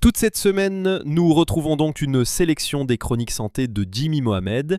Toute cette semaine, nous retrouvons donc une sélection des chroniques santé de Jimmy Mohamed.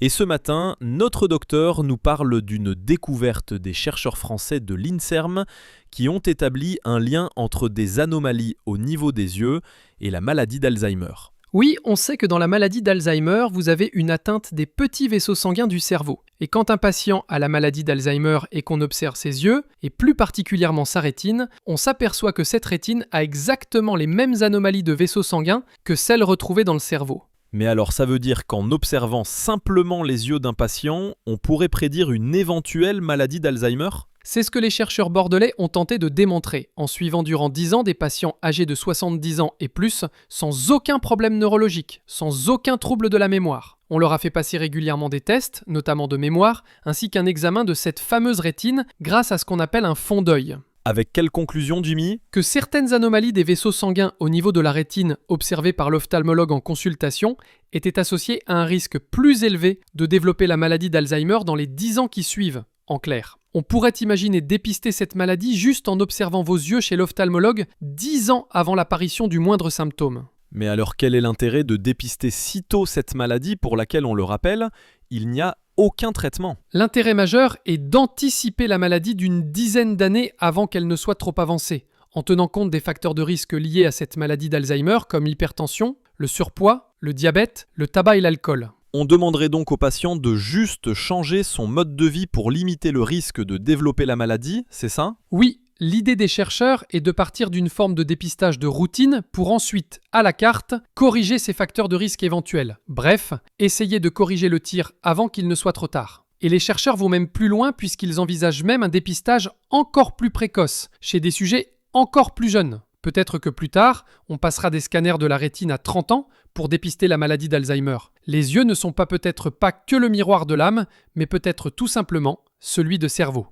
Et ce matin, notre docteur nous parle d'une découverte des chercheurs français de l'INSERM qui ont établi un lien entre des anomalies au niveau des yeux et la maladie d'Alzheimer. Oui, on sait que dans la maladie d'Alzheimer, vous avez une atteinte des petits vaisseaux sanguins du cerveau. Et quand un patient a la maladie d'Alzheimer et qu'on observe ses yeux, et plus particulièrement sa rétine, on s'aperçoit que cette rétine a exactement les mêmes anomalies de vaisseaux sanguins que celles retrouvées dans le cerveau. Mais alors ça veut dire qu'en observant simplement les yeux d'un patient, on pourrait prédire une éventuelle maladie d'Alzheimer ? C'est ce que les chercheurs bordelais ont tenté de démontrer, en suivant durant 10 ans des patients âgés de 70 ans et plus, sans aucun problème neurologique, sans aucun trouble de la mémoire. On leur a fait passer régulièrement des tests, notamment de mémoire, ainsi qu'un examen de cette fameuse rétine grâce à ce qu'on appelle un fond d'œil. Avec quelle conclusion, Jimmy ? Que certaines anomalies des vaisseaux sanguins au niveau de la rétine observées par l'ophtalmologue en consultation étaient associées à un risque plus élevé de développer la maladie d'Alzheimer dans les 10 ans qui suivent, en clair. On pourrait imaginer dépister cette maladie juste en observant vos yeux chez l'ophtalmologue 10 ans avant l'apparition du moindre symptôme. Mais alors quel est l'intérêt de dépister si tôt cette maladie pour laquelle, on le rappelle, il n'y a aucun traitement ? L'intérêt majeur est d'anticiper la maladie d'une dizaine d'années avant qu'elle ne soit trop avancée, en tenant compte des facteurs de risque liés à cette maladie d'Alzheimer comme l'hypertension, le surpoids, le diabète, le tabac et l'alcool. On demanderait donc au patient de juste changer son mode de vie pour limiter le risque de développer la maladie, c'est ça ? Oui, l'idée des chercheurs est de partir d'une forme de dépistage de routine pour ensuite, à la carte, corriger ces facteurs de risque éventuels. Bref, essayer de corriger le tir avant qu'il ne soit trop tard. Et les chercheurs vont même plus loin puisqu'ils envisagent même un dépistage encore plus précoce, chez des sujets encore plus jeunes. Peut-être que plus tard, on passera des scanners de la rétine à 30 ans pour dépister la maladie d'Alzheimer. Les yeux ne sont peut-être pas que le miroir de l'âme, mais peut-être tout simplement celui de cerveau.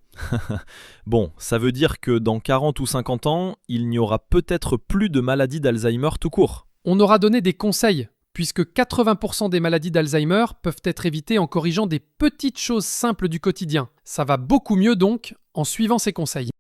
Bon, ça veut dire que dans 40 ou 50 ans, il n'y aura peut-être plus de maladie d'Alzheimer tout court. On aura donné des conseils, puisque 80% des maladies d'Alzheimer peuvent être évitées en corrigeant des petites choses simples du quotidien. Ça va beaucoup mieux donc en suivant ces conseils.